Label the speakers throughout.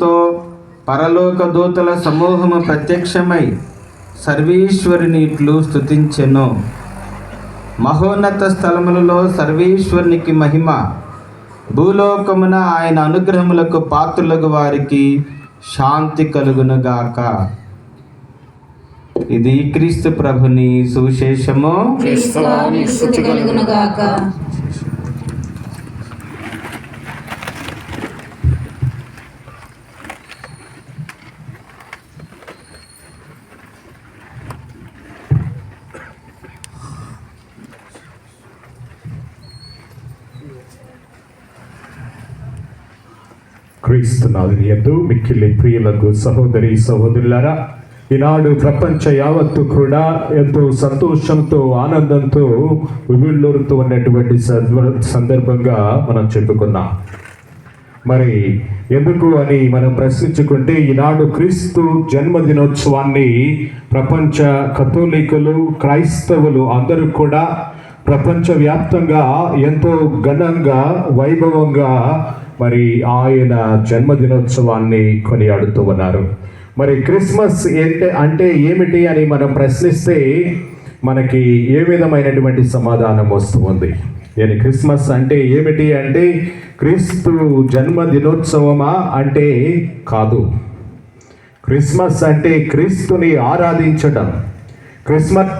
Speaker 1: తో పరలోక దూతల సమూహము ప్రత్యక్షమై సర్వేశ్వరుని ఇట్లు స్తుతించెను. మహోన్నత స్థలములలో సర్వేశ్వరునికి మహిమ, భూలోకమున ఆయన అనుగ్రహములకు పాత్రులకు వారికి శాంతి కలుగునుగాక. ఇది క్రీస్తు ప్రభుని సువిశేషము.
Speaker 2: క్రీస్తునాథుని యందు మిక్కిలి ప్రియులకు సహోదరి సహోదరులారా, ఈనాడు ప్రపంచ యావత్తు కూడా ఎంతో సంతోషంతో ఆనందంతో ఉవ్విళ్ళూరుతూ ఉన్నటువంటి సందర్భంగా మనం చెప్పుకున్నాం. మరి ఎందుకు అని మనం ప్రశ్నించుకుంటే, ఈనాడు క్రీస్తు జన్మదినోత్సవాన్ని ప్రపంచ కథోలికులు, క్రైస్తవులు అందరూ కూడా ప్రపంచవ్యాప్తంగా ఎంతో ఘనంగా, వైభవంగా మరి ఆయన జన్మదినోత్సవాన్ని కొనియాడుతూ ఉన్నారు. మరి క్రిస్మస్ అంటే ఏమిటి అని మనం ప్రశ్నిస్తే మనకి ఏ విధమైనటువంటి సమాధానం వస్తూ ఉంది. క్రిస్మస్ అంటే ఏమిటి అంటే, క్రీస్తు జన్మదినోత్సవమా అంటే కాదు. క్రిస్మస్ అంటే క్రీస్తుని ఆరాధించడం. క్రిస్మస్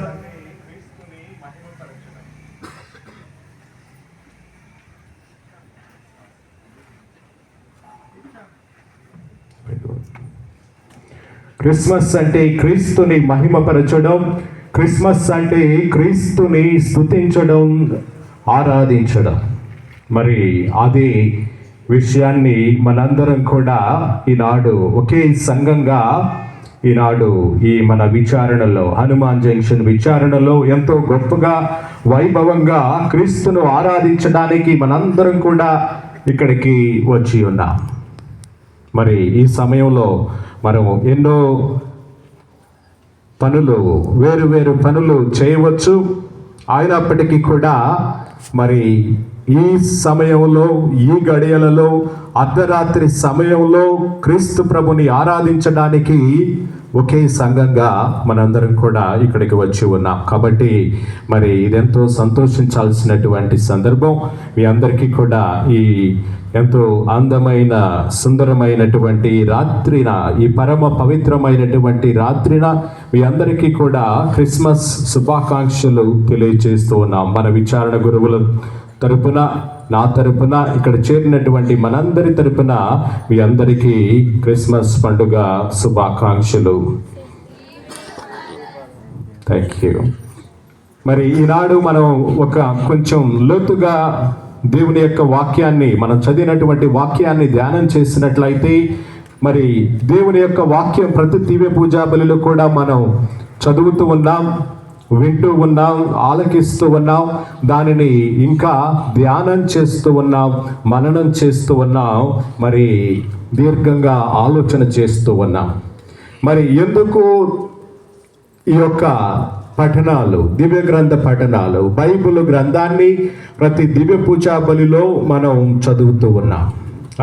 Speaker 2: క్రిస్మస్ అంటే క్రీస్తుని మహిమపరచడం. క్రిస్మస్ అంటే క్రీస్తుని స్తుతించడం, ఆరాధించడం. మరి అదే విషయాన్ని మనందరం కూడా ఈనాడు ఒకే సంఘంగా ఈనాడు ఈ మన విచారణలో, హనుమాన్ జంక్షన్ విచారణలో ఎంతో గొప్పగా, వైభవంగా క్రీస్తును ఆరాధించడానికి మనందరం కూడా ఇక్కడికి వచ్చి ఉన్నాం. మరి ఈ సమయంలో మనం ఎన్నో పనులు, వేరు పనులు చేయవచ్చు. అయినప్పటికీ కూడా మరి ఈ సమయంలో, ఈ గడియలలో, అర్ధరాత్రి సమయంలో క్రీస్తు ప్రభుని ఆరాధించడానికి ఒకే సంఘంగా మనందరం కూడా ఇక్కడికి వచ్చి ఉన్నాం. కాబట్టి మరి ఇదెంతో సంతోషించాల్సినటువంటి సందర్భం. మీ అందరికీ కూడా ఈ ఎంతో అందమైన, సుందరమైనటువంటి రాత్రిన, ఈ పరమ పవిత్రమైనటువంటి రాత్రిన మీ అందరికీ కూడా క్రిస్మస్ శుభాకాంక్షలు తెలియజేస్తూ ఉన్నాం. మన విచారణ గురువుల తరపున, నా తరపున, ఇక్కడ చేరినటువంటి మనందరి తరపున మీ అందరికీ క్రిస్మస్ పండుగ శుభాకాంక్షలు. Thank you. మరి ఈనాడు మనం కొంచెం లోతుగా దేవుని యొక్క వాక్యాన్ని, మనం చదివినటువంటి వాక్యాన్ని ధ్యానం చేసినట్లయితే, మరి దేవుని యొక్క వాక్యం ప్రతి దివ్య పూజా బలిలో కూడా మనం చదువుతూ ఉన్నాం, వింటూ ఉన్నాం, ఆలకిస్తూ ఉన్నాం, దానిని ఇంకా ధ్యానం చేస్తూ ఉన్నాం, మననం చేస్తూ ఉన్నాం, మరి దీర్ఘంగా ఆలోచన చేస్తూ ఉన్నాం. మరి ఎందుకు ఈ యొక్క పఠనాలు, దివ్య గ్రంథ పఠనాలు, బైబిల్ గ్రంథాన్ని ప్రతి దివ్య పూజా బలిలో మనం చదువుతూ ఉన్నాం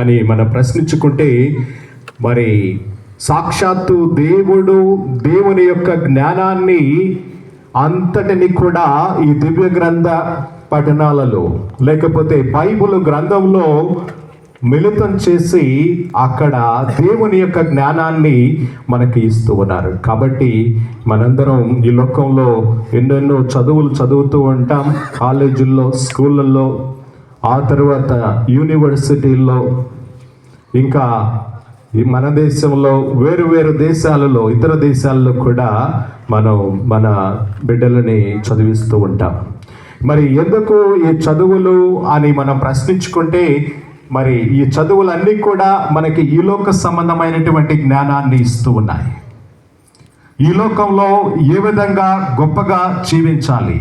Speaker 2: అని మనం ప్రశ్నించుకుంటే, మరి సాక్షాత్తు దేవుని యొక్క జ్ఞానాన్ని అంతటిని కూడా ఈ దివ్య గ్రంథ పఠనాలలో, లేకపోతే బైబిల్ గ్రంథంలో మిళితం చేసి అక్కడ దేవుని యొక్క జ్ఞానాన్ని మనకి ఇస్తూ ఉన్నారు. కాబట్టి మనందరం ఈ లోకంలో ఎన్నెన్నో చదువులు చదువుతూ ఉంటాం, కాలేజీల్లో, స్కూళ్ళల్లో, ఆ తర్వాత యూనివర్సిటీల్లో, ఇంకా మన దేశంలో, వేరు దేశాలలో, ఇతర దేశాల్లో కూడా మనం మన బిడ్డలని చదివిస్తూ ఉంటాం. మరి ఎందుకు ఈ చదువులు అని మనం ప్రశ్నించుకుంటే, మరి ఈ చదువులన్నీ కూడా మనకి ఈ లోక సంబంధమైనటువంటి జ్ఞానాన్ని ఇస్తూ ఉన్నాయి. ఈ లోకంలో ఏ విధంగా గొప్పగా జీవించాలి,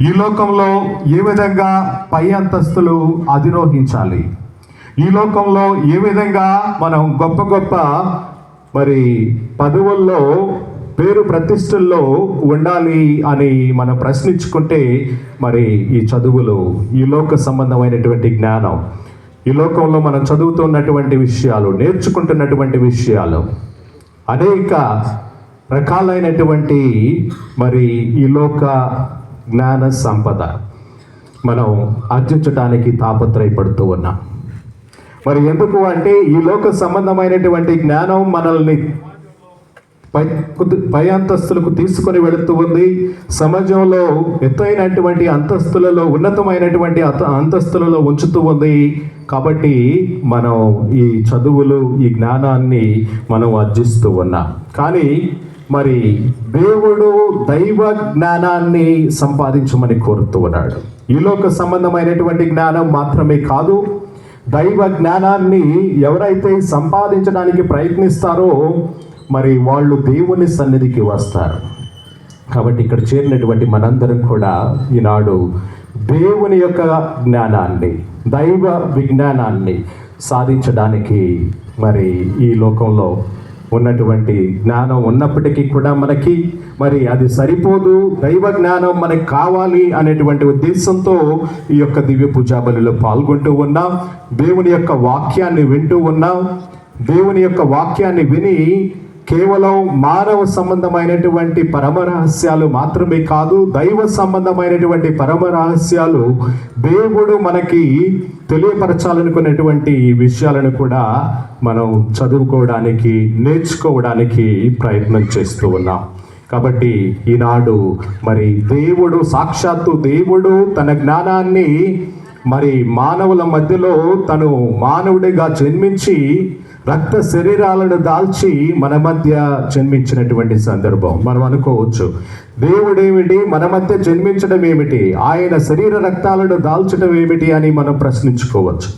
Speaker 2: ఈ లోకంలో ఏ విధంగా పై అంతస్తులు అధిరోహించాలి, ఈ లోకంలో ఏ విధంగా మనం గొప్ప మరి పదవుల్లో, పేరు ప్రతిష్టల్లో ఉండాలి అని మనం ప్రశ్నించుకుంటే, మరి ఈ చదువులు, ఈ లోక సంబంధమైనటువంటి జ్ఞానం ఈ లోకంలో మనం చదువుతున్నటువంటి విషయాలు, నేర్చుకుంటున్నటువంటి విషయాలు, అనేక రకాలైనటువంటి మరి ఈ లోక జ్ఞాన సంపద మనం ఆర్జించడానికి తాపత్రయపడుతూ ఉన్నాం. మరి ఎందుకు అంటే ఈ లోక సంబంధమైనటువంటి జ్ఞానం మనల్ని పై అంతస్తులకు తీసుకొని వెళుతూ ఉంది. సమాజంలో ఎత్తైనటువంటి అంతస్తులలో, ఉన్నతమైనటువంటి అంతస్తులలో ఉంచుతూ ఉంది. కాబట్టి మనం ఈ చదువులు, ఈ జ్ఞానాన్ని మనం ఆర్జిస్తూ ఉన్నాం. కానీ మరి దేవుడు దైవ జ్ఞానాన్ని సంపాదించమని కోరుతూ ఉన్నాడు. ఈ లోక సంబంధమైనటువంటి జ్ఞానం మాత్రమే కాదు, దైవ జ్ఞానాన్ని ఎవరైతే సంపాదించడానికి ప్రయత్నిస్తారో మరి వాళ్ళు దేవుని సన్నిధికి వస్తారు. కాబట్టి ఇక్కడ చేరినటువంటి మనందరం కూడా ఈనాడు దేవుని యొక్క జ్ఞానాన్ని, దైవ విజ్ఞానాన్ని సాధించడానికి మరి ఈ లోకంలో ఉన్నటువంటి జ్ఞానం ఉన్నప్పటికీ కూడా మనకి మరి అది సరిపోదు, దైవ జ్ఞానం మనకి కావాలి అనేటువంటి ఉద్దేశంతో ఈ యొక్క దివ్య పూజా బలిలో పాల్గొంటూ ఉన్నాం. దేవుని యొక్క వాక్యాన్ని వింటూ ఉన్నాం. దేవుని యొక్క వాక్యాన్ని విని కేవలం మానవ సంబంధమైనటువంటి పరమ రహస్యాలు మాత్రమే కాదు, దైవ సంబంధమైనటువంటి పరమ రహస్యాలు దేవుడు మనకి తెలియపరచాలనుకున్నటువంటి విషయాలను కూడా మనం చదువుకోవడానికి, నేర్చుకోవడానికి ప్రయత్నం చేస్తూ ఉన్నాం. కాబట్టి ఈనాడు మరి దేవుడు, సాక్షాత్తు దేవుడు తన జ్ఞానాన్ని మరి మానవుల మధ్యలో తను మానవుడిగా జన్మించి రక్త శరీరాలను దాల్చి మన మధ్య జన్మించినటువంటి సందర్భం. మనం అనుకోవచ్చు, దేవుడేమిటి, మన మధ్య జన్మించడం ఏమిటి, ఆయన శరీర రక్తాలను దాల్చడం ఏమిటి అని మనం ప్రశ్నించుకోవచ్చు.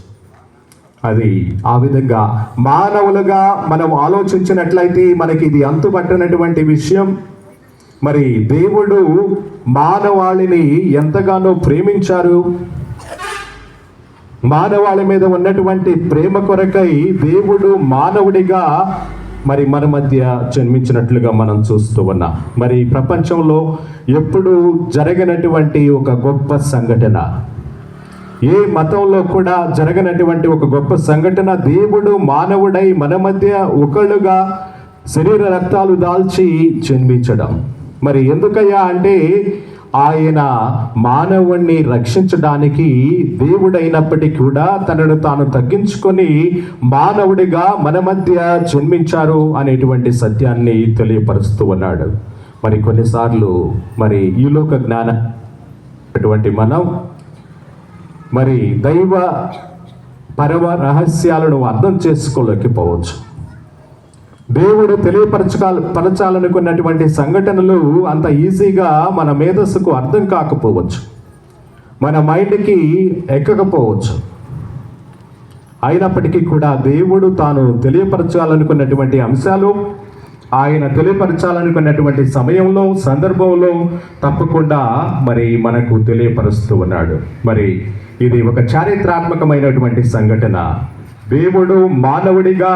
Speaker 2: అది ఆ విధంగా మానవులుగా మనం ఆలోచించినట్లయితే మనకి ఇది అంతుపట్టనటువంటి విషయం. మరి దేవుడు మానవాళిని ఎంతగానో ప్రేమించారు. మానవాళి మీద ఉన్నటువంటి ప్రేమ కొరకై దేవుడు మానవుడిగా మరి మన మధ్య జన్మించినట్లుగా మనం చూస్తూ ఉన్నాం. మరి ప్రపంచంలో ఎప్పుడు జరగనటువంటి ఒక గొప్ప సంఘటన, ఏ మతంలో కూడా జరగనటువంటి ఒక గొప్ప సంఘటన, దేవుడు మానవుడై మన మధ్య ఒకళ్ళుగా శరీర రక్తాలు దాల్చి జన్మించడం. మరి ఎందుకయ్యా అంటే ఆయన మానవుణ్ణి రక్షించడానికి దేవుడైనప్పటికీ కూడా తనను తాను తగ్గించుకొని మానవుడిగా మన మధ్య జన్మించారు అనేటువంటి సత్యాన్ని తెలియపరుస్తూ ఉన్నాడు. మరి కొన్నిసార్లు మరి ఈ లోక జ్ఞానం అటువంటి మనం మరి దైవ పరమ రహస్యాలను అర్థం చేసుకోలేకపోవచ్చు. దేవుడు పరచాలనుకున్నటువంటి సంఘటనలు అంత ఈజీగా మన మేధస్సుకు అర్థం కాకపోవచ్చు, మన మైండ్కి ఎక్కకపోవచ్చు. అయినప్పటికీ కూడా దేవుడు తాను తెలియపరచాలనుకున్నటువంటి అంశాలు, ఆయన తెలియపరచాలనుకున్నటువంటి సమయంలో, సందర్భంలో తప్పకుండా మరి మనకు తెలియపరుస్తూ ఉన్నాడు. మరి ఇది ఒక చారిత్రాత్మకమైనటువంటి సంఘటన. దేవుడు మానవుడిగా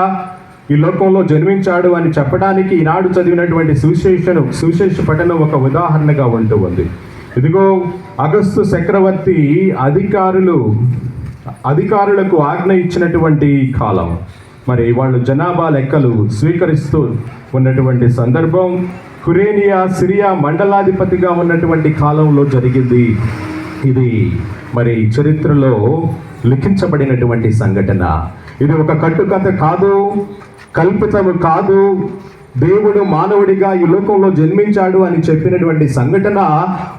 Speaker 2: ఈ లోకంలో జన్మించాడు అని చెప్పడానికి ఈనాడు చదివినటువంటి సువిశేష పఠనం ఒక ఉదాహరణగా ఉంటూ ఉంది. ఇదిగో అగస్తు చక్రవర్తి అధికారులకు ఆజ్ఞ ఇచ్చినటువంటి కాలం. మరి వాళ్ళు జనాభా లెక్కలు స్వీకరిస్తూ ఉన్నటువంటి సందర్భం. కురేనియా సిరియా మండలాధిపతిగా ఉన్నటువంటి కాలంలో జరిగింది. ఇది మరి చరిత్రలో లిఖించబడినటువంటి సంఘటన. ఇది ఒక కట్టుకథ కాదు, కల్పితము కాదు. దేవుడు మానవుడిగా ఈ లోకంలో జన్మించాడు అని చెప్పినటువంటి సంఘటన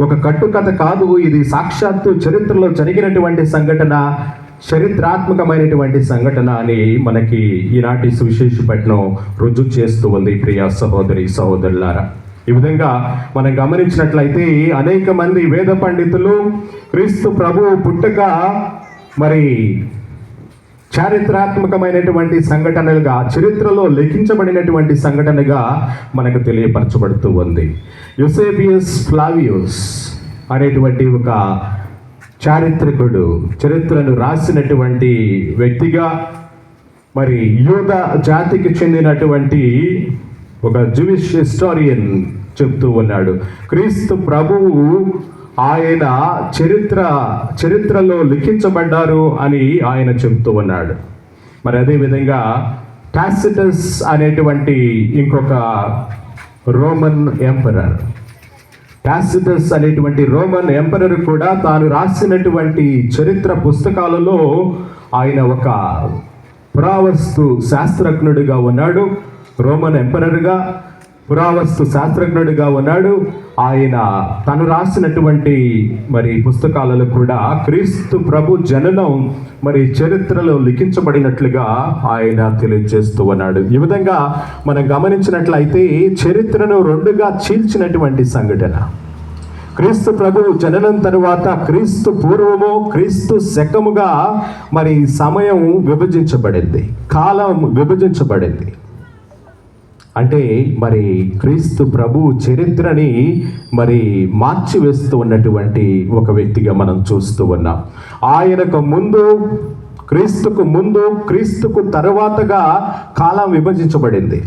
Speaker 2: ఒక కట్టుకథ కాదు. ఇది సాక్షాత్తు చరిత్రలో జరిగినటువంటి సంఘటన, చరిత్రాత్మకమైనటువంటి సంఘటన అని మనకి ఈనాటి సువిశేష పఠనం రుజువు చేస్తూ ఉంది. ప్రియ సహోదరి సహోదరులారా, ఈ విధంగా మనం గమనించినట్లయితే అనేక మంది వేద పండితులు క్రీస్తు ప్రభువు పుట్టుక మరి చారిత్రాత్మకమైనటువంటి సంఘటనలుగా, చరిత్రలో లిఖించబడినటువంటి సంఘటనగా మనకు తెలియపరచబడుతూ ఉంది. యూసేబియస్ ఫ్లావియస్ అనేటువంటి ఒక చారిత్రకుడు, చరిత్రను రాసినటువంటి వ్యక్తిగా మరి యూద జాతికి చెందినటువంటి ఒక జూయిష్ హిస్టారియన్ చెప్తూ ఉన్నాడు, క్రీస్తు ప్రభువు ఆయన చరిత్రలో లిఖించబడ్డారు అని ఆయన చెబుతూ ఉన్నాడు. మరి అదేవిధంగా టాసిటస్ అనేటువంటి ఇంకొక రోమన్ ఎంపరర్, టాసిటస్ అనేటువంటి రోమన్ ఎంపరర్ కూడా తాను రాసినటువంటి చరిత్ర పుస్తకాలలో ఆయన ఒక పురావస్తు శాస్త్రజ్ఞుడిగా ఉన్నాడు. రోమన్ ఎంపరర్గా పురావస్తు శాస్త్రజ్ఞుడిగా ఉన్నాడు. ఆయన తను రాసినటువంటి మరి పుస్తకాలలో కూడా క్రీస్తు ప్రభు జననం మరి చరిత్రలో లిఖించబడినట్లుగా ఆయన తెలియజేస్తూ ఉన్నాడు. ఈ విధంగా మనం గమనించినట్లయితే చరిత్రను రెండుగా చీల్చినటువంటి సంఘటన. క్రీస్తు ప్రభు జననం తరువాత క్రీస్తు పూర్వము, క్రీస్తు శకముగా మరి సమయం విభజించబడింది, కాలం విభజించబడింది. అంటే మరి క్రీస్తు ప్రభు చరిత్రని మరి మార్చివేస్తూ ఉన్నటువంటి ఒక వ్యక్తిగా మనం చూస్తూ ఉన్నాం. ఆయనకు ముందు, క్రీస్తుకు తరువాతగా కాలం విభజించబడింది.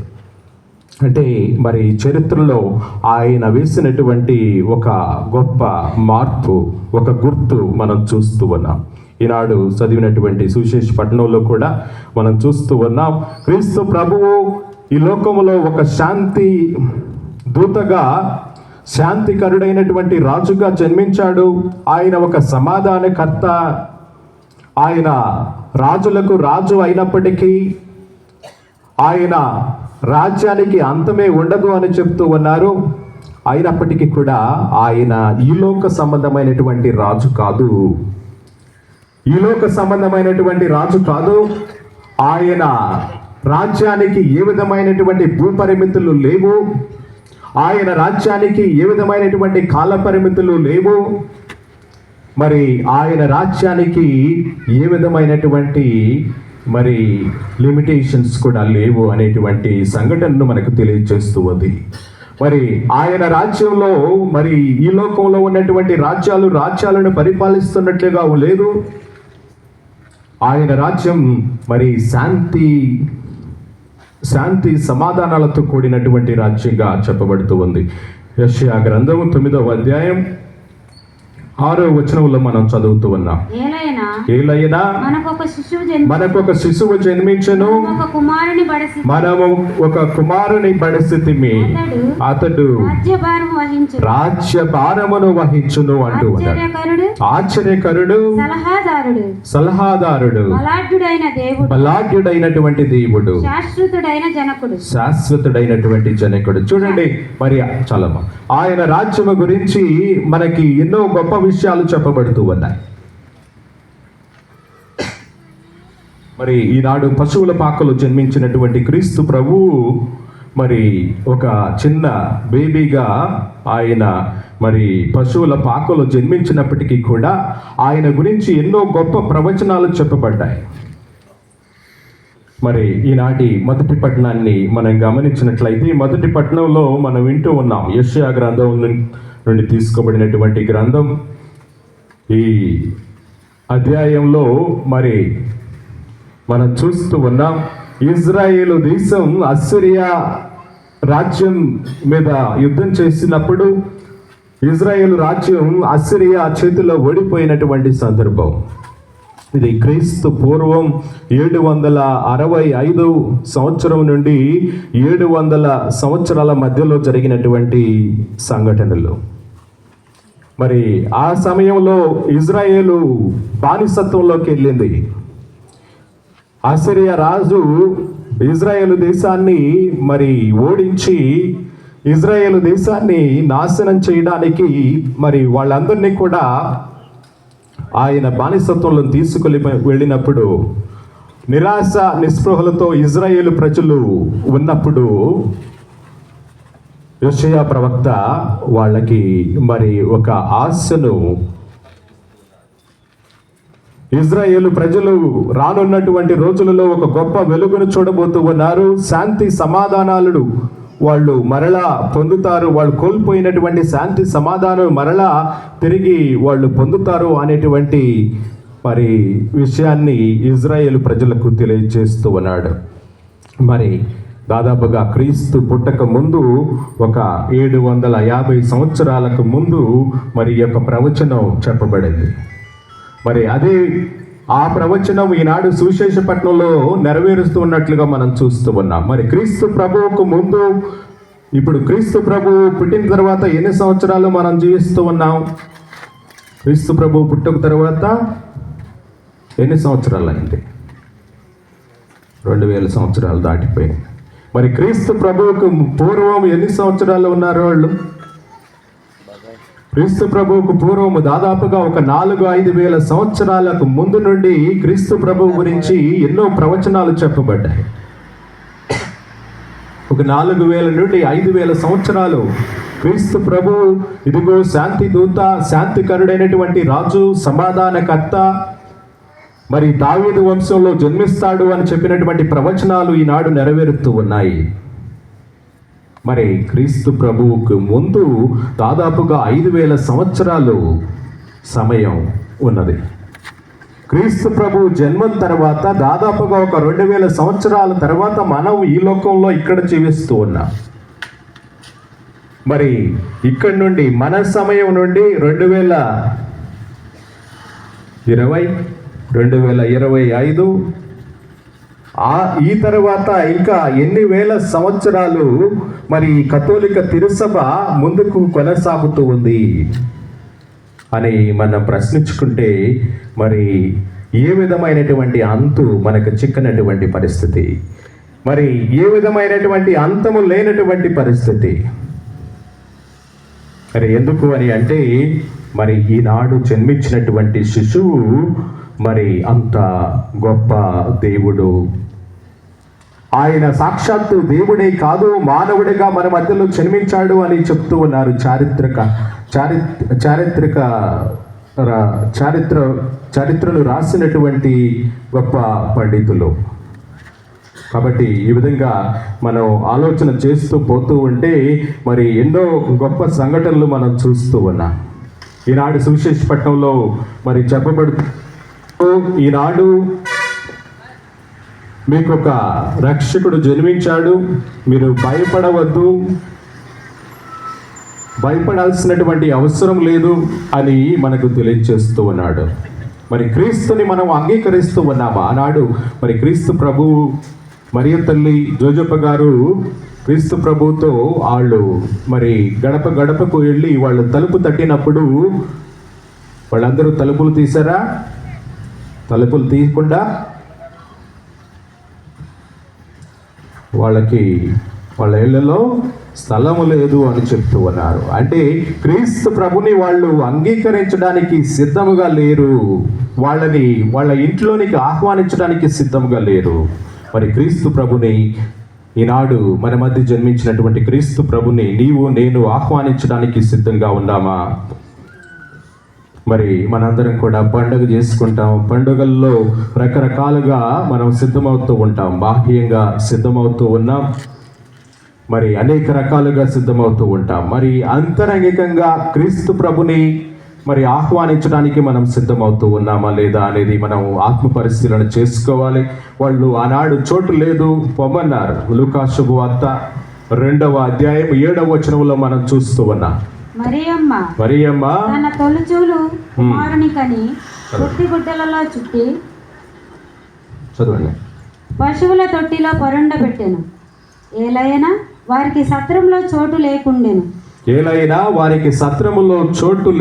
Speaker 2: అంటే మరి చరిత్రలో ఆయన వేసినటువంటి ఒక గొప్ప మార్పు, ఒక గుర్తు మనం చూస్తూ ఉన్నాం. ఈనాడు చదివినటువంటి సువిశేష పట్టణంలో కూడా మనం చూస్తూ ఉన్నాం. క్రీస్తు ప్రభువు ఈ లోకములో ఒక శాంతి దూతగా, శాంతికరుడైనటువంటి రాజుగా జన్మించాడు. ఆయన ఒక సమాధానకర్త. ఆయన రాజులకు రాజు అయినప్పటికీ ఆయన రాజ్యానికి అంతమే ఉండదు అని చెప్తూ ఉన్నారు. అయినప్పటికీ కూడా ఆయన ఈ లోక సంబంధమైనటువంటి రాజు కాదు. ఈ లోక సంబంధమైనటువంటి రాజు కాదు. ఆయన రాజ్యానికి ఏ విధమైనటువంటి భూపరిమితులు లేవు. ఆయన రాజ్యానికి ఏ విధమైనటువంటి కాల పరిమితులు లేవు. మరి ఆయన రాజ్యానికి ఏ విధమైనటువంటి మరి లిమిటేషన్స్ కూడా లేవు అనేటువంటి సంఘటనను మనకు తెలియజేస్తూ ఉంది. మరి ఆయన రాజ్యంలో మరి ఈ లోకంలో ఉన్నటువంటి రాజ్యాలను పరిపాలిస్తున్నట్లుగా లేదు. ఆయన రాజ్యం మరి శాంతి సమాధానాలతో కూడినటువంటి రాజ్యంగా చెప్పబడుతూ ఉంది. యెషయా గ్రంథము 9వ అధ్యాయం 6వ వచనంలో మనం చదువుతూ ఉన్నాం. ఏలైనా మనకొక శిశువు జన్మించెను, మనము ఒక కుమారుని బడసితిమి, అతడు రాజ్యభారమును వహించును అంటూ ఉన్నాడు. ఆశ్చర్యకరుడు, సలహాదారుడు, బలాఢ్యుడైనటువంటి దేవుడు, శాశ్వతుడైనటువంటి జనకుడు. చూడండి, మరి చాలా ఆయన రాజ్యము గురించి మనకి ఎన్నో గొప్ప విషయాలు చెప్పబడుతూ ఉన్నాయి. మరి ఈనాడు పశువుల పాకలో జన్మించినటువంటి క్రీస్తు ప్రభువు మరి ఒక చిన్న బేబీగా ఆయన మరి పశువుల పాకలో జన్మించినప్పటికీ కూడా ఆయన గురించి ఎన్నో గొప్ప ప్రవచనాలు చెప్పబడ్డాయి. మరి ఈనాటి మొదటి పట్టణాన్ని మనం గమనించినట్లయితే, మొదటి పట్టణంలో మనం వింటూ ఉన్నాం. యెషయా గ్రంథం నుండి తీసుకోబడినటువంటి గ్రంథం. ఈ అధ్యాయంలో మరి మనం చూస్తూ ఉన్నాం, ఇజ్రాయేలు దేశం అస్సిరియా రాజ్యం మీద యుద్ధం చేసినప్పుడు ఇజ్రాయేలు రాజ్యం అస్సిరియా చేతిలో ఓడిపోయినటువంటి సందర్భం ఇది. క్రీస్తు పూర్వం 765 సంవత్సరం నుండి 700 సంవత్సరాల మధ్యలో జరిగినటువంటి సంఘటనలు. మరి ఆ సమయంలో ఇజ్రాయేలు బానిసత్వంలోకి వెళ్ళింది. అసిరియా రాజు ఇజ్రాయేలు దేశాన్ని మరి ఓడించి ఇజ్రాయేలు దేశాన్ని నాశనం చేయడానికి మరి వాళ్ళందరినీ కూడా ఆయన బానిసత్వంలో తీసుకొని వెళ్ళినప్పుడు నిరాశ నిస్పృహలతో ఇజ్రాయేలు ప్రజలు ఉన్నప్పుడు యెషయా ప్రవక్త వాళ్ళకి మరి ఒక ఆశను, ఇజ్రాయేలు ప్రజలు రానున్నటువంటి రోజులలో ఒక గొప్ప వెలుగును చూడబోతూ ఉన్నారు. శాంతి సమాధానాలు వాళ్ళు మరలా పొందుతారు. వాళ్ళు కోల్పోయినటువంటి శాంతి సమాధానం మరలా తిరిగి వాళ్ళు పొందుతారు అనేటువంటి మరి విషయాన్ని ఇజ్రాయేలు ప్రజలకు తెలియజేస్తూ ఉన్నాడు. మరి దాదాపుగా క్రీస్తు పుట్టక ముందు ఒక 750 సంవత్సరాలకు ముందు మరి ఈ యొక్క ప్రవచనం చెప్పబడింది. మరి అదే ఆ ప్రవచనం ఈనాడు సువిశేషపట్నంలో నెరవేరుస్తూ ఉన్నట్లుగా మనం చూస్తూ ఉన్నాం. మరి క్రీస్తు ప్రభువుకు ముందు, ఇప్పుడు క్రీస్తు ప్రభువు పుట్టిన తర్వాత ఎన్ని సంవత్సరాలు మనం జీవిస్తూ ఉన్నాం? క్రీస్తు ప్రభువు పుట్టక తర్వాత ఎన్ని సంవత్సరాలు అయింది? 2000 సంవత్సరాలు దాటిపోయింది. మరి క్రీస్తు ప్రభువుకు పూర్వం ఎన్ని సంవత్సరాలు ఉన్నారు వాళ్ళు? క్రీస్తు ప్రభువుకు పూర్వం దాదాపుగా ఒక 4-5 వేల సంవత్సరాలకు ముందు నుండి క్రీస్తు ప్రభువు గురించి ఎన్నో ప్రవచనాలు చెప్పబడ్డాయి. ఒక 4000 నుండి 5000 సంవత్సరాలు క్రీస్తు ప్రభువు ఇదిగో శాంతి దూత, శాంతికరుడైనటువంటి రాజు, సమాధానకర్త, మరి దావీదు వంశంలో జన్మిస్తాడు అని చెప్పినటువంటి ప్రవచనాలు ఈనాడు నెరవేరుతూ ఉన్నాయి. మరి క్రీస్తు ప్రభువుకు ముందు దాదాపుగా 5000 సంవత్సరాలు సమయం ఉన్నది. క్రీస్తు ప్రభువు జన్మం తర్వాత దాదాపుగా ఒక 2000 సంవత్సరాల తర్వాత మనం ఈ లోకంలో ఇక్కడ జీవిస్తూ ఉన్నాం. మరి ఇక్కడి నుండి మన సమయం నుండి 2020, 2025 ఈ తర్వాత ఇంకా ఎన్ని వేల సంవత్సరాలు మరి కథోలిక తిరుసభ ముందుకు కొనసాగుతూ ఉంది అని మనం ప్రశ్నించుకుంటే మరి ఏ విధమైనటువంటి అంతు మనకు చిక్కనటువంటి పరిస్థితి, మరి ఏ విధమైనటువంటి అంతము లేనటువంటి పరిస్థితి. మరి ఎందుకు అని అంటే మరి ఈనాడు జన్మించినటువంటి శిశువు మరి అంత గొప్ప దేవుడు. ఆయన సాక్షాత్తు దేవుడే కాదు, మానవుడిగా మన మధ్యలో జన్మించాడు అని చెప్తూ ఉన్నారు చరిత్రను రాసినటువంటి గొప్ప పండితులు. కాబట్టి ఈ విధంగా మనం ఆలోచన చేస్తూ పోతూ ఉంటే మరి ఎన్నో గొప్ప సంఘటనలు మనం చూస్తూ ఉన్నాం. ఈనాడు సువిశేషపట్నంలో మరి చెప్పబడుతూ, ఈనాడు మీకు ఒక రక్షకుడు జన్మించాడు, మీరు భయపడవద్దు, భయపడాల్సినటువంటి అవసరం లేదు అని మనకు తెలియజేస్తూ ఉన్నాడు. మరి క్రీస్తుని మనం అంగీకరిస్తూ ఉన్నామా? ఆనాడు మరి క్రీస్తు ప్రభువు, మరియ తల్లి, జోజప్ప గారు క్రీస్తు ప్రభువుతో వాళ్ళు మరి గడప గడపకు వెళ్ళి వాళ్ళు తలుపు తట్టినప్పుడు వాళ్ళందరూ తలుపులు తీసారా? తలుపులు తీయకుండా వాళ్ళ ఇళ్లలో స్థలము లేదు అని చెప్తూ ఉన్నారు. అంటే క్రీస్తు ప్రభుని వాళ్ళు అంగీకరించడానికి సిద్ధముగా లేరు, వాళ్ళ ఇంట్లోనికి ఆహ్వానించడానికి సిద్ధముగా లేరు. మరి క్రీస్తు ప్రభుని ఈనాడు మన మధ్య జన్మించినటువంటి క్రీస్తు ప్రభుని నీవు నేను ఆహ్వానించడానికి సిద్ధంగా ఉన్నామా? మరి మనందరం కూడా పండుగ చేసుకుంటాం. పండుగల్లో రకరకాలుగా మనం సిద్ధమవుతూ ఉంటాం. బాహ్యంగా సిద్ధమవుతూ ఉన్నాం, మరి అనేక రకాలుగా సిద్ధమవుతూ ఉంటాం. మరి అంతరంగికంగా క్రీస్తు ప్రభుని మరి ఆహ్వానించడానికి మనం సిద్ధమవుతూ ఉన్నామా లేదా అనేది మనం ఆత్మ పరిశీలన చేసుకోవాలి. వాళ్ళు ఆనాడు చోటు లేదు పొమ్మన్నారు. లూకా శుభవార్త 2వ అధ్యాయం 7వ వచనంలో మనం చూస్తూ ఉన్నాం. మరియమ్మ
Speaker 3: తన తొలిచూలు కుమారుని కని తొట్టి గుడ్డలలో చుట్టి
Speaker 2: చదవండి.
Speaker 3: పశువుల తొట్టిలో పరుండబెట్టెను. ఏలైనా వారికి సత్రంలో చోటు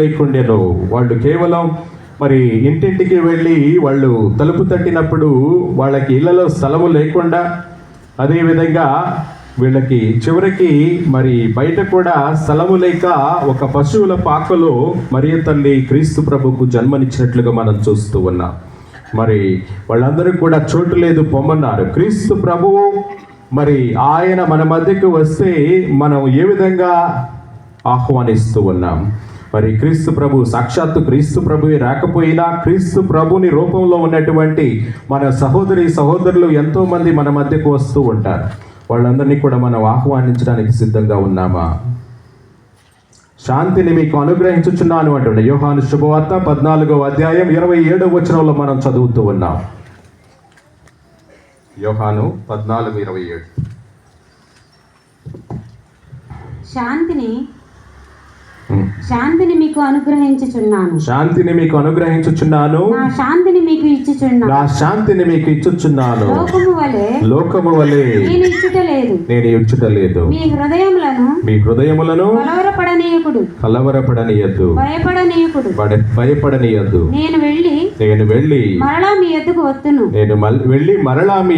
Speaker 3: లేకుండెను. వాళ్ళు కేవలం మరి ఇంటింటికి వెళ్ళి వాళ్ళు తలుపు తట్టినప్పుడు వాళ్ళకి ఇళ్లలో స్థలము లేకుండా, అదేవిధంగా వీళ్ళకి చివరికి మరి బయట కూడా స్థలము లేక ఒక పశువుల పాకలో మరియ తల్లి క్రీస్తు ప్రభుకు జన్మనిచ్చినట్లుగా మనం చూస్తూ ఉన్నాం. మరి వాళ్ళందరూ కూడా చోటు లేదు పొమ్మన్నారు. క్రీస్తు ప్రభువు మరి ఆయన మన మధ్యకు వస్తే మనం ఏ విధంగా ఆహ్వానిస్తూ ఉన్నాం? మరి క్రీస్తు ప్రభు, సాక్షాత్తు క్రీస్తు ప్రభువే రాకపోయినా క్రీస్తు ప్రభుని రూపంలో ఉన్నటువంటి మన సహోదరులు ఎంతో మంది మన మధ్యకు వస్తూ ఉంటారు. వాళ్ళందరినీ కూడా మనం ఆహ్వానించడానికి సిద్ధంగా ఉన్నామా? శాంతిని మీకు అనుగ్రహించుచున్నాను అంటుండే యోహాను శుభవార్త 14వ అధ్యాయం 27వ వచనంలో మనం చదువుతూ ఉన్నాం. యోహాను 14:27.
Speaker 4: శాంతిని మీకు అనుగ్రహించుచున్నాను.
Speaker 3: శాంతిని మీకు అనుగ్రహించుచున్నాను.
Speaker 4: నా శాంతిని మీకు ఇచ్చుచున్నాను.
Speaker 3: నా శాంతిని మీకు ఇచ్చుచున్నాను. లోకము వలె
Speaker 4: నేను ఇచ్చుటలేదు.
Speaker 3: నేను ఇచ్చుటలేదు.
Speaker 4: మీ హృదయములను
Speaker 3: కలవరపడనీయద్దు. భయపడనీయద్దు.
Speaker 4: నేను వెళ్ళి మరలా మీ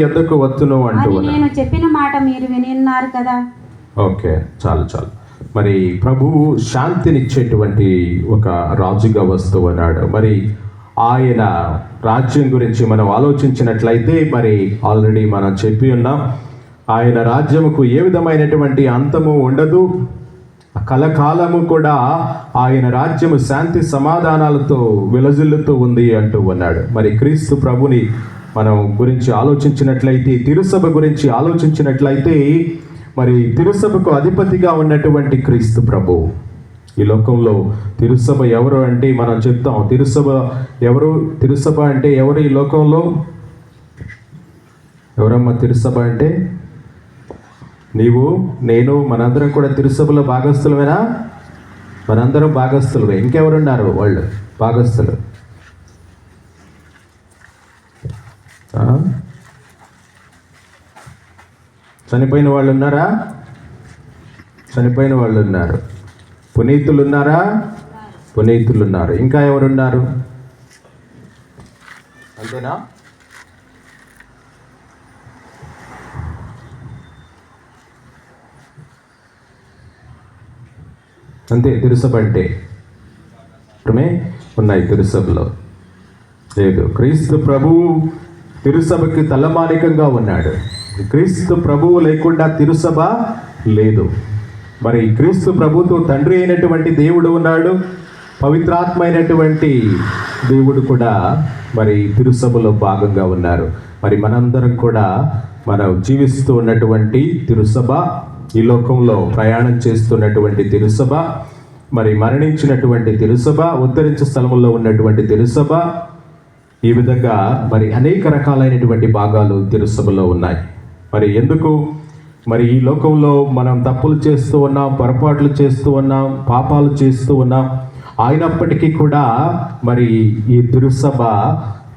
Speaker 4: యొద్దకు వత్తును అంటూ నేను చెప్పిన మాట మీరు వినిన్నారు కదా.
Speaker 3: ఓకే, చాలు. మరి ప్రభువు శాంతినిచ్చేటువంటి ఒక రాజుగా వస్తూ ఉన్నాడు. మరి ఆయన రాజ్యం గురించి మనం ఆలోచించినట్లయితే మరి ఆల్రెడీ మనం చెప్పి ఉన్నాం, ఆయన రాజ్యముకు ఏ విధమైనటువంటి అంతము ఉండదు, కలకాలము కూడా ఆయన రాజ్యము శాంతి సమాధానాలతో విలజిల్లుతూ ఉంది అంటూ ఉన్నాడు. మరి క్రీస్తు ప్రభుని మనం గురించి ఆలోచించినట్లయితే, తిరుసభ గురించి ఆలోచించినట్లయితే, మరి తిరుసభకు అధిపతిగా ఉన్నటువంటి క్రీస్తు ప్రభు. ఈ లోకంలో తిరుసభ ఎవరు అంటే మనం చెప్తాం, తిరుసభ అంటే ఎవరు ఈ లోకంలో? ఎవరమ్మా తిరుసభ అంటే? నీవు, నేను, మనందరం కూడా తిరుసభలో భాగస్థులమేనా? మనందరం భాగస్థులమే. ఇంకెవరున్నారు వాళ్ళు భాగస్థులు? చనిపోయిన వాళ్ళు ఉన్నారా? చనిపోయిన వాళ్ళు ఉన్నారు. పునీతులు ఉన్నారా? పునీతులు ఉన్నారు. ఇంకా ఎవరున్నారు? అంతేనా? అంతే. తిరుసభ అంటే ఉన్నాయి. తిరుసభలో లేదు. క్రీస్తు ప్రభువు తిరుసభకి తలమానికంగా ఉన్నాడు. క్రీస్తు ప్రభువు లేకుండా తిరుసభ లేదు. మరి క్రీస్తు ప్రభుతో తండ్రి అయినటువంటి దేవుడు ఉన్నాడు, పవిత్రాత్మ అయినటువంటి దేవుడు కూడా మరి తిరుసభలో భాగంగా ఉన్నారు. మరి మనందరం కూడా మనం జీవిస్తూ ఉన్నటువంటి తిరుసభ, ఈ లోకంలో ప్రయాణం చేస్తున్నటువంటి తిరుసభ, మరి మరణించినటువంటి తిరుసభ, ఉద్ధరించే స్థలంలో ఉన్నటువంటి తిరుసభ, ఈ విధంగా మరి అనేక రకాలైనటువంటి భాగాలు తిరుసభలో ఉన్నాయి. మరి ఎందుకు? మరి ఈ లోకంలో మనం తప్పులు చేస్తూ ఉన్నాం, పొరపాట్లు చేస్తూ ఉన్నాం, పాపాలు చేస్తూ ఉన్నాం. అయినప్పటికీ కూడా మరి ఈ తిరుసభ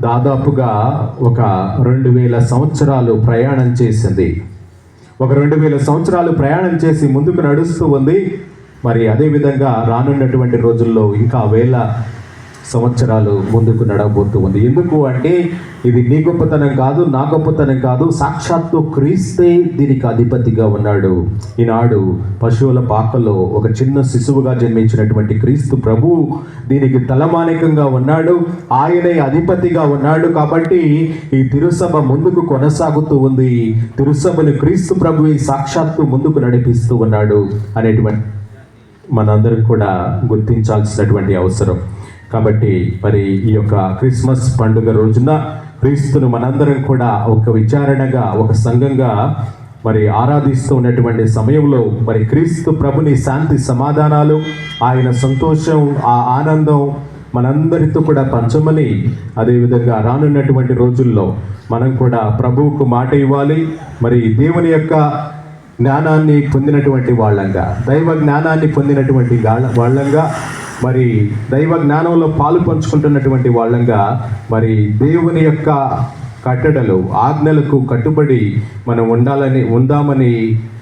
Speaker 3: దాదాపుగా ఒక 2000 సంవత్సరాలు ప్రయాణం చేసింది. ఒక 2000 సంవత్సరాలు ప్రయాణం చేసి ముందుకు నడుస్తూ ఉంది. మరి అదేవిధంగా రానున్నటువంటి రోజుల్లో ఇంకా 1000 సంవత్సరాలు ముందుకు నడవబోతూ ఉంది. ఎందుకు అంటే ఇది నీ గొప్పతనం కాదు, నా గొప్పతనం కాదు, సాక్షాత్తు క్రీస్తే దీనికి అధిపతిగా ఉన్నాడు. ఈనాడు పశువుల పాకలో ఒక చిన్న శిశువుగా జన్మించినటువంటి క్రీస్తు ప్రభు దీనికి తలమానికంగా ఉన్నాడు, ఆయనే అధిపతిగా ఉన్నాడు. కాబట్టి ఈ తిరుసభ ముందుకు కొనసాగుతూ ఉంది. తిరుసభను క్రీస్తు ప్రభువే సాక్షాత్తు ముందుకు నడిపిస్తూ ఉన్నాడు అనేటువంటి మనందరం కూడా గుర్తించాల్సినటువంటి అవసరం. కాబట్టి మరి ఈ యొక్క క్రిస్మస్ పండుగ రోజున క్రీస్తును మనందరం కూడా ఒక విచారణగా, ఒక సంఘంగా మరి ఆరాధిస్తూ ఉన్నటువంటి సమయంలో మరి క్రీస్తు ప్రభుని శాంతి సమాధానాలు, ఆయన సంతోషం, ఆ ఆనందం మనందరితో కూడా పంచమని, అదేవిధంగా రానున్నటువంటి రోజుల్లో మనం కూడా ప్రభువుకు మాట ఇవ్వాలి. మరి దేవుని యొక్క జ్ఞానాన్ని పొందినటువంటి వాళ్ళంగా, దైవ జ్ఞానాన్ని పొందినటువంటి వాళ్ళంగా, మరి దైవ జ్ఞానంలో పాలు పంచుకుంటున్నటువంటి వాళ్ళంగా, మరి దేవుని యొక్క కట్టడలు, ఆజ్ఞలకు కట్టుబడి మనం ఉందామని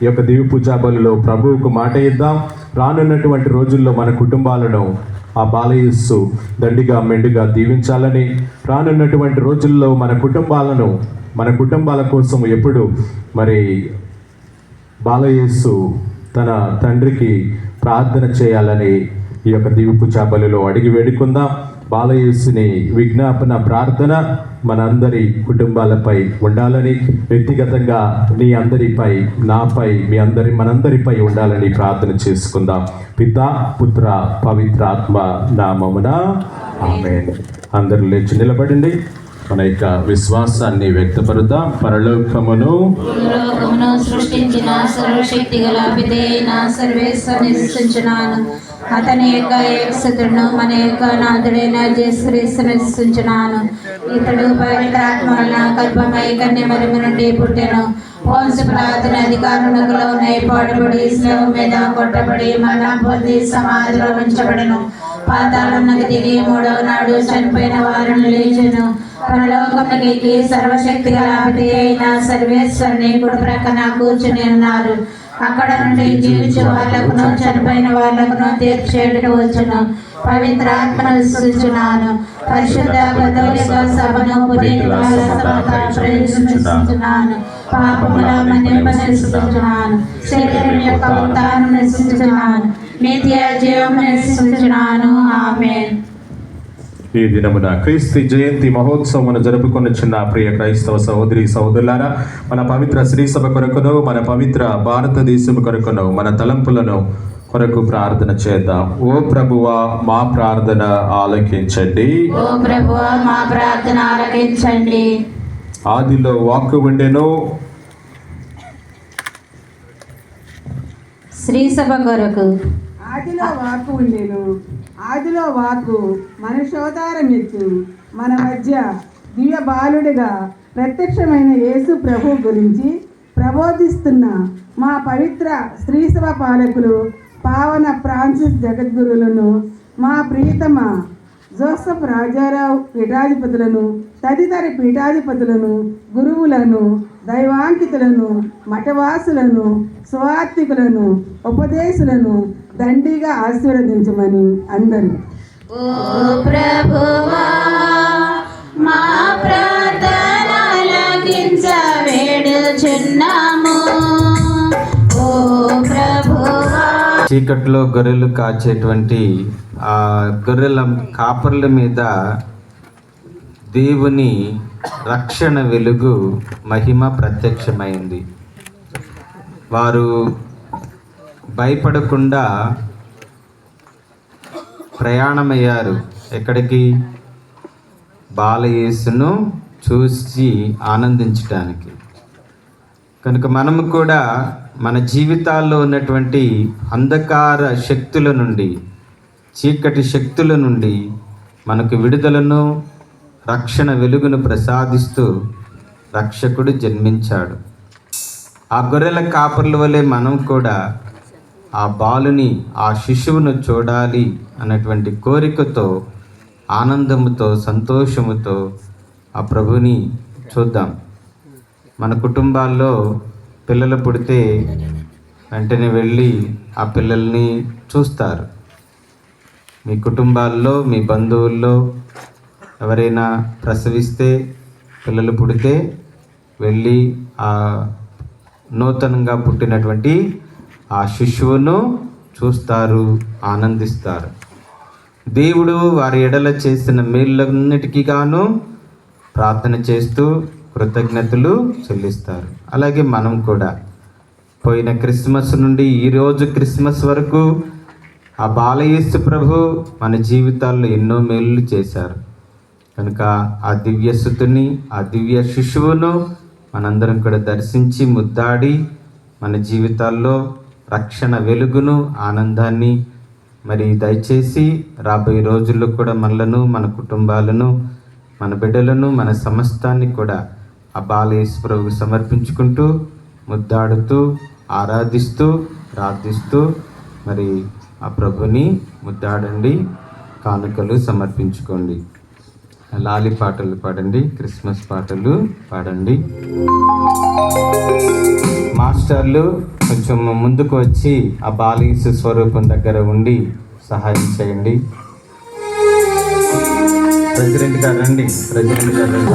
Speaker 3: ఈ యొక్క దివ్య పూజా బలిలో ప్రభువుకు మాట ఇద్దాం. రానున్నటువంటి రోజుల్లో మన కుటుంబాలను ఆ బాలయేసు దండిగా మెండుగా దీవించాలని, రానున్నటువంటి రోజుల్లో మన కుటుంబాల కోసం ఎప్పుడు మరి బాలయేసు తన తండ్రికి ప్రార్థన చేయాలని ఈ యొక్క దివ్య పూజా బలిలో అడిగి వేడుకుందాం. బాలయేసుని విజ్ఞాపన ప్రార్థన మనందరి కుటుంబాలపై ఉండాలని, వ్యక్తిగతంగా నీ అందరిపై, నాపై, మనందరిపై ఉండాలని ప్రార్థన చేసుకుందాం. పితా, పుత్ర, పవిత్రాత్మ నామమున ఆమేన్. అందరూ లేచి నిలబడండి. మన యొక్క విశ్వాసాన్ని వ్యక్తపరుద్దాం. పరలోకమును
Speaker 5: సృష్టించిన సర్వశక్తి గల పితైన సర్వేశ్వరుని విశ్వసించున్నాను. అతని యొక్క ఏకసుతుడును మన యొక్క నాథుడైన యేసుక్రీస్తును విశ్వసించున్నాను. ఇతడు పవిత్రాత్మ వలన గర్భమై కన్యమరియు నుండి పుట్టెను. పోన్సు పిలాతు అధికారులకు లోనై పాడుబడి శిలువ మీద కొట్టబడి మరణం పొంది సమాధిలో ఉంచబడెను. పాతాళమునకు దిగి మూడవ నాడు చనిపోయిన వారిని లేచెను. పరలోకమునకి సర్వశక్తి గల పిత అయిన సర్వేశ్వరుని కుడి ప్రక్కన కూర్చుని ఉన్నారు. అక్కడ నుండి జీవించే వాళ్ళకును చనిపోయిన వాళ్ళకును తీర్పు చేయుటకు వచ్చును. పవిత్రాత్మను విశ్వసించున్నాను. పరిశుద్ధ కథోలిక సభను పునీతుల సమత ప్రవేశించున్నాను. పాపముల మన్నింపును విశ్వసించున్నాను. శరీరం యొక్క ఉత్థానమును విశ్వసించున్నాను. నిత్య జీవమును విశ్వసించున్నాను. ఆమేన్.
Speaker 3: ఈ దినమున క్రీస్తు జయంతి మహోత్సవమును జరుపుకొనుచున్న ప్రియ క్రైస్తవ సహోదరి సహోదరులారా, మన పవిత్ర శ్రీ సభ కొరకును మన పవిత్ర భారతదేశం కొరకును మన తలంపులను కొరకు ప్రార్థన చేద్దాం. ఓ ప్రభువా మా ప్రార్థన ఆలకించండి.
Speaker 5: ఓ ప్రభువా మా ప్రార్థన ఆలకించండి.
Speaker 3: ఆదిలో వాక్కు ఉండెను.
Speaker 5: శ్రీ సభ కొరకు.
Speaker 6: ఆదిలో వాక్కు ఉండేను. ఆదిలో వాక్కు మనుష్యోతారం ఎత్తు మన మధ్య దివ్య బాలుడిగా ప్రత్యక్షమైన యేసు ప్రభు గురించి ప్రబోధిస్తున్న మా పవిత్ర శ్రీసభ పాలకులు పావన ఫ్రాన్సిస్ జగద్గురులను, మా ప్రియతమ జోసెఫ్ రాజారావు పీఠాధిపతులను, తదితర పీఠాధిపతులను, గురువులను, దైవాంకితులను, మఠవాసులను, స్వార్థికులను, ఉపదేశులను దండిగా ఆశీర్వదించమని అందరూ.
Speaker 5: ఓ ప్రభువా మా ప్రార్థన ఆలకించ వేడుచున్నాము. ఓ ప్రభువా.
Speaker 1: చీకట్లో గొర్రెలు కాచేటువంటి ఆ గొర్రెల కాపర్ల మీద దేవుని రక్షణ వెలుగు మహిమ ప్రత్యక్షమైంది. వారు భయపడకుండా ప్రయాణమయ్యారు. ఎక్కడికి? బాలయేసును చూసి ఆనందించడానికి. కనుక మనము కూడా మన జీవితాల్లో ఉన్నటువంటి అంధకార శక్తుల నుండి, చీకటి శక్తుల నుండి మనకు విడుదలను, రక్షణ వెలుగును ప్రసాదిస్తూ రక్షకుడు జన్మించాడు. ఆ గొర్రెల కాపర్ల వలె మనం కూడా ఆ బాలుని, ఆ శిశువును చూడాలి అన్నటువంటి కోరికతో, ఆనందముతో, సంతోషముతో ఆ ప్రభుని చూద్దాం. మన కుటుంబాల్లో పిల్లలు పుడితే వెంటనే వెళ్ళి ఆ పిల్లల్ని చూస్తారు. మీ కుటుంబాల్లో, మీ బంధువుల్లో ఎవరైనా ప్రసవిస్తే, పిల్లలు పుడితే వెళ్ళి ఆ నూతనంగా పుట్టినటువంటి ఆ శిశువును చూస్తారు, ఆనందిస్తారు. దేవుడు వారి ఎడల చేసిన మేళ్ళన్నిటికీ గాను ప్రార్థన చేస్తూ కృతజ్ఞతలు చెల్లిస్తారు. అలాగే మనం కూడా పోయిన క్రిస్మస్ నుండి ఈరోజు క్రిస్మస్ వరకు ఆ బాలయేసు ప్రభు మన జీవితాల్లో ఎన్నో మేలు చేశారు. కనుక ఆ దివ్య సుతుని, ఆ దివ్య శిశువును మనందరం కూడా దర్శించి ముద్దాడి మన జీవితాల్లో రక్షణ వెలుగును, ఆనందాన్ని మరి దయచేసి రాబోయే రోజుల్లో కూడా మనలను, మన కుటుంబాలను, మన బిడ్డలను, మన సమస్తాన్ని కూడా ఆ బాలయేసు ప్రభువుకు సమర్పించుకుంటూ, ముద్దాడుతూ, ఆరాధిస్తూ, ప్రార్థిస్తూ మరి ఆ ప్రభుని ముద్దాడండి. కానుకలు సమర్పించుకోండి. లాలి పాటలు పాడండి, క్రిస్మస్ పాటలు పాడండి. మాస్టర్లు కొంచెం ముందుకు వచ్చి ఆ బాలయేసు స్వరూపం దగ్గర ఉండి సహాయం చేయండి. ప్రెసిడెంట్ గారు రండి, ప్రెసిడెంట్ గారు రండి.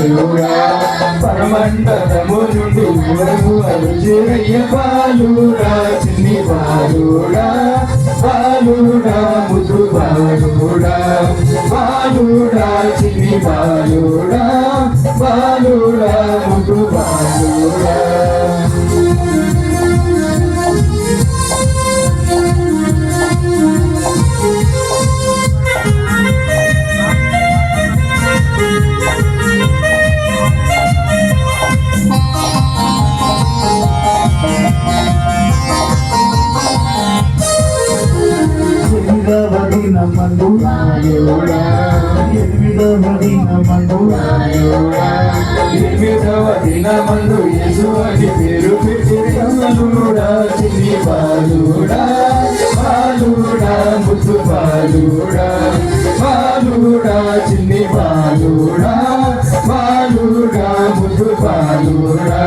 Speaker 7: బాలుడా పరమండలము నుండి ఊరము అరుచేరయ్య బాలుడా చిన్ని బాలుడా బాలుడా ముద్దు బాలుడా బాలుడా చిన్ని బాలుడా బాలుడా ముద్దు బాలుడా
Speaker 8: మందు
Speaker 7: ఎనిమిదవ దినమందు యేసువని పేరు పెట్టి బాలుడా చిన్ని బాలుడా బాలుడా ముద్దు బాలుడా బాలుడా చిన్ని బాలుడా బాలుడా ముద్దు బాలుడా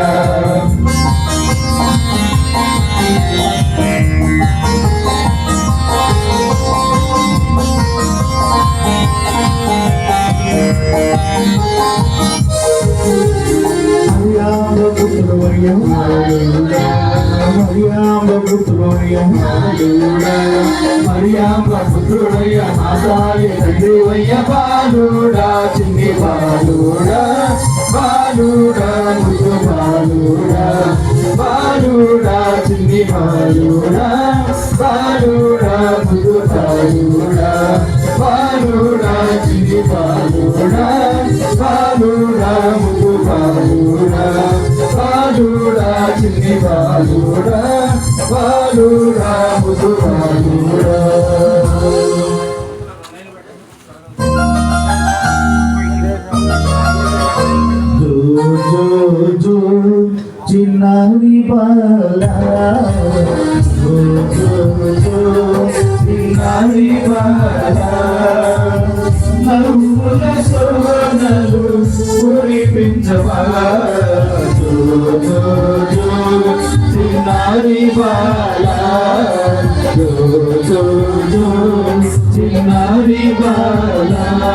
Speaker 7: మరియమ్మ పుత్రుడయ్య మాతాయ తండ్రివయ్య బాలుడా చిన్ని బాలుడా బాలుడా ముద్దు బాలుడా బాలుడా చిన్ని బాలుడా బాలుడా ముద్దు బాలుడా బాలుడా చిన్ని బాలుడా బాలుడా ముద్దు బాలుడా బాలుడా చిన్ని బాలుడా బాలుడా ముద్దు బాలుడా
Speaker 8: చిన్నారి బాలా
Speaker 7: చిన్నారి బాలా నవ్వుల సోనలు కురిపించవా చిన్నారి బాలా చిన్నారి బాలా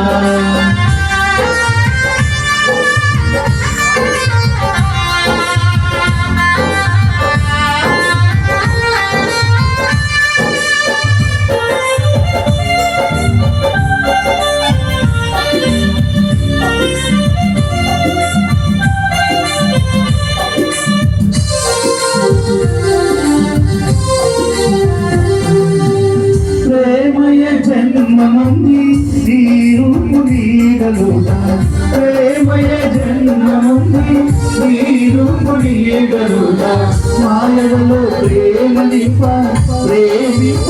Speaker 8: ప్రేమయ జన్మముంది నీరు నీడలుగా ప్రేమయ జన్మముంది నీరు నీడలుగా మాయలలో ప్రేమ నింప ప్రేమింప